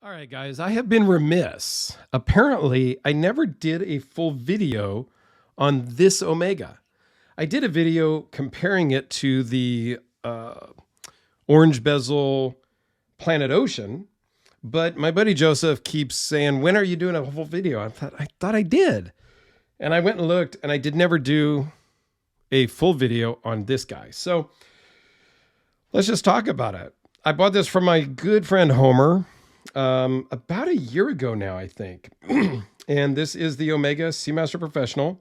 All right, guys, I have been remiss. Apparently, I never did a full video on this Omega. I did a video comparing it to the orange bezel Planet Ocean, but my buddy Joseph keeps saying, "When are you doing a full video?" I thought I did, and I went and looked, and I did never do a full video on this guy. So let's just talk about it. I bought this from my good friend Homer about a year ago now, I think. And this is the Omega Seamaster Professional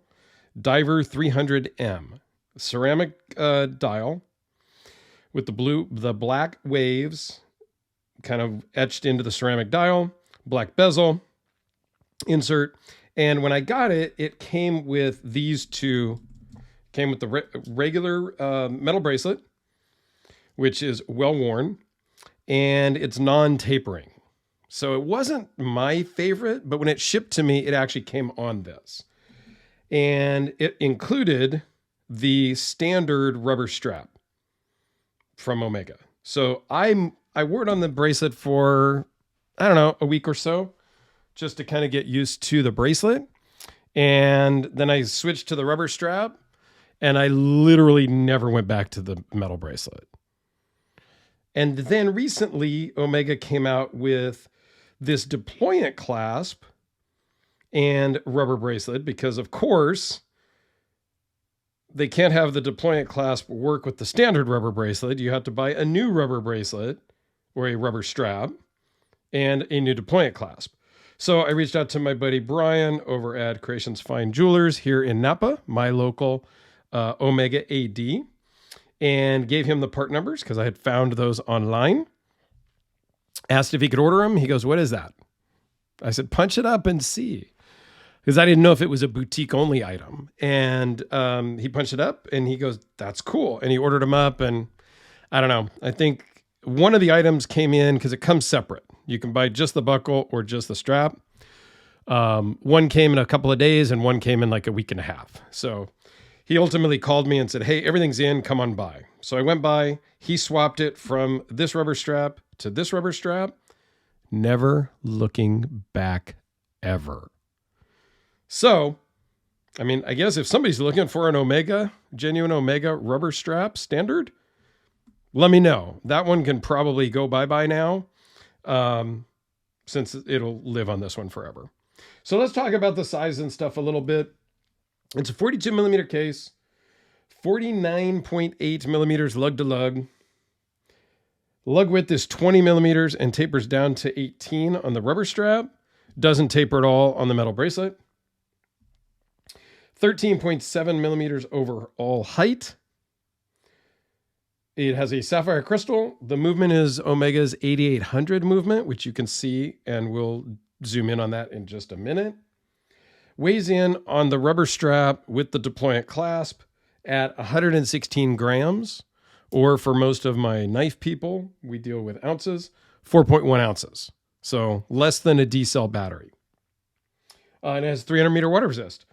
Diver 300M ceramic dial with the black waves kind of etched into the ceramic dial, black bezel insert. And when I got it, it came with these two. Came with the regular metal bracelet, which is well worn, and it's non-tapering. So it wasn't my favorite, but when it shipped to me, it actually came on this. And it included the standard rubber strap from Omega. So I wore it on the bracelet for, I don't know, a week or so, just to kind of get used to the bracelet. And then I switched to the rubber strap, and I literally never went back to the metal bracelet. And then recently, Omega came out with this deployant clasp and rubber bracelet because, of course, they can't have the deployant clasp work with the standard rubber bracelet. You have to buy a new rubber bracelet or a rubber strap and a new deployant clasp. So I reached out to my buddy Brian over at Creations Fine Jewelers here in Napa, my local Omega AD, and gave him the part numbers because I had found those online. Asked if he could order them. He goes, "What is that?" I said, "Punch it up and see." Because I didn't know if it was a boutique only item. And he punched it up and he goes, "That's cool." And he ordered them up. And I don't know. I think one of the items came in because it comes separate. You can buy just the buckle or just the strap. One came in a couple of days and one came in like a week and a half. So he ultimately called me and said, "Hey, everything's in, come on by." So I went by, he swapped it from this rubber strap to this rubber strap, never looking back ever. So, I mean, I guess if somebody's looking for an Omega, genuine Omega rubber strap standard, let me know. That one can probably go bye-bye now, since it'll live on this one forever. So let's talk about the size and stuff a little bit. It's a 42 millimeter case, 49.8 millimeters lug to lug. Lug width is 20 millimeters and tapers down to 18 on the rubber strap. Doesn't taper at all on the metal bracelet. 13.7 millimeters overall height. It has a sapphire crystal. The movement is Omega's 8800 movement, which you can see, and we'll zoom in on that in just a minute. Weighs in on the rubber strap with the deployant clasp at 116 grams, or for most of my knife people, we deal with ounces, 4.1 ounces. So less than a D-cell battery. And it has 300 meter water resist.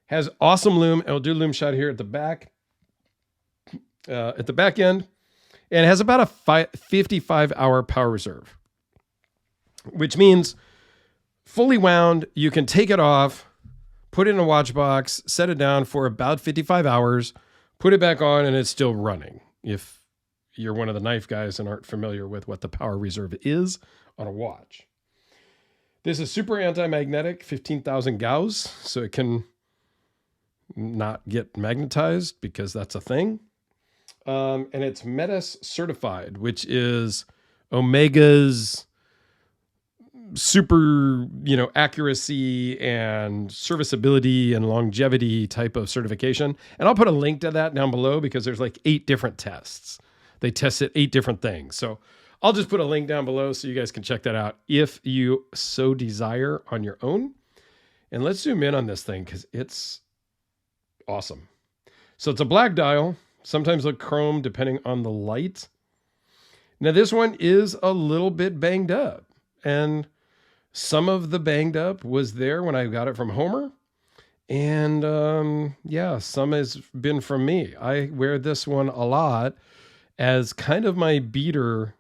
Has awesome loom. I'll do a loom shot here at the back end. And it has about a 55-hour power reserve, which means fully wound, you can take it off, put it in a watch box, set it down for about 55 hours, put it back on, and it's still running. If you're one of the knife guys and aren't familiar with what the power reserve is on a watch. This is super anti-magnetic, 15,000 Gauss, so it can not get magnetized because that's a thing. And it's METUS certified, which is Omega's super, accuracy and serviceability and longevity type of certification. And I'll put a link to that down below because there's like 8 different tests. They tested 8 different things. So I'll just put a link down below so you guys can check that out if you so desire on your own. And let's zoom in on this thing because it's awesome. So it's a black dial, sometimes look chrome depending on the light. Now this one is a little bit banged up, and some of the banged up was there when I got it from Homer. And some has been from me. I wear this one a lot as kind of my beater,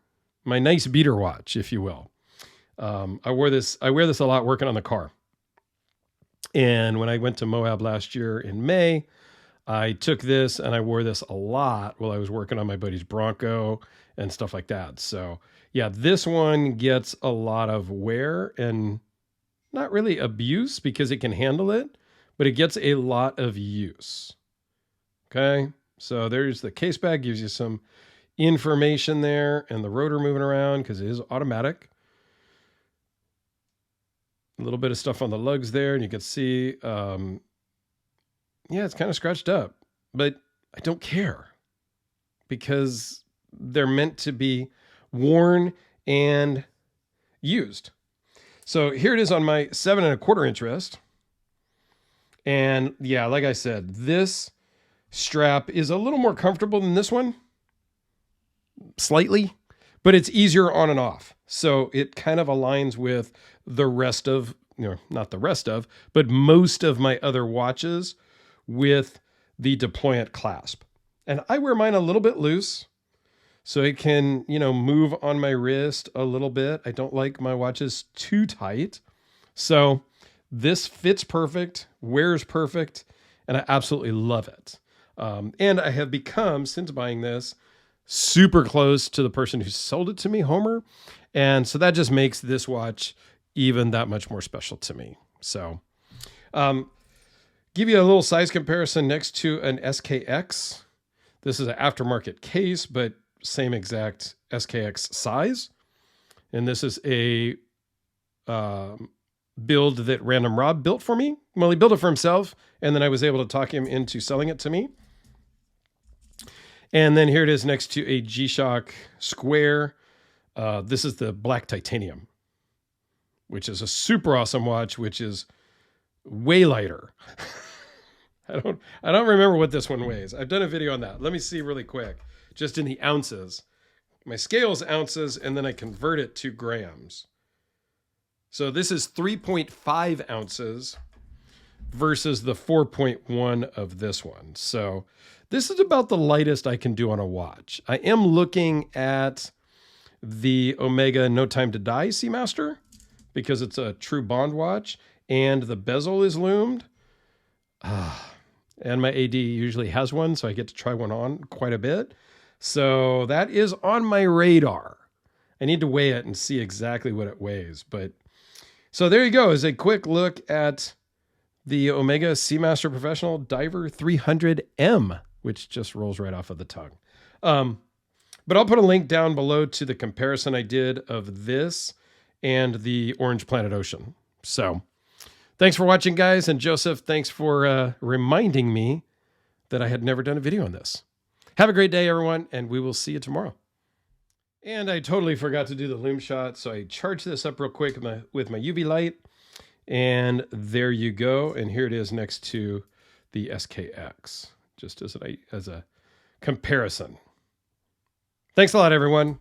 my nice beater watch, if you will. I wear this a lot working on the car. And when I went to Moab last year in May, I took this and I wore this a lot while I was working on my buddy's Bronco and stuff like that. So yeah, this one gets a lot of wear and not really abuse because it can handle it, but it gets a lot of use. Okay. So there's the case bag, gives you some information there, and the rotor moving around because it is automatic. A little bit of stuff on the lugs there, and you can see, yeah, it's kind of scratched up, but I don't care because they're meant to be worn and used. So here it is on my 7 1/4 inch wrist. And yeah, like I said, this strap is a little more comfortable than this one, slightly, but it's easier on and off. So it kind of aligns with the rest of, not the rest of, but most of my other watches with the deployant clasp. And I wear mine a little bit loose so it can, move on my wrist a little bit. I don't like my watches too tight. So this fits perfect, wears perfect, and I absolutely love it. And I have become, since buying this, super close to the person who sold it to me, Homer. And so that just makes this watch even that much more special to me. So give you a little size comparison next to an SKX. This is an aftermarket case, but same exact SKX size. And this is a build that Random Rob built for me. Well, he built it for himself, and then I was able to talk him into selling it to me. And then here it is next to a G-Shock Square. This is the black titanium, which is a super awesome watch, which is way lighter. I don't remember what this one weighs. I've done a video on that. Let me see really quick, just in the ounces. My scale is ounces, and then I convert it to grams. So this is 3.5 ounces versus the 4.1 of this one. So this is about the lightest I can do on a watch. I am looking at the Omega No Time to Die Seamaster because it's a true bond watch and the bezel is loomed. And my AD usually has one, so I get to try one on quite a bit. So that is on my radar. I need to weigh it and see exactly what it weighs. But so there you go, is a quick look at the Omega Seamaster Professional Diver 300M, which just rolls right off of the tongue. But I'll put a link down below to the comparison I did of this and the Orange Planet Ocean. So thanks for watching, guys. And Joseph, thanks for reminding me that I had never done a video on this. Have a great day, everyone, and we will see you tomorrow. And I totally forgot to do the lume shot, so I charged this up real quick with my UV light. And there you go. And here it is next to the SKX, just as a comparison. Thanks a lot, everyone.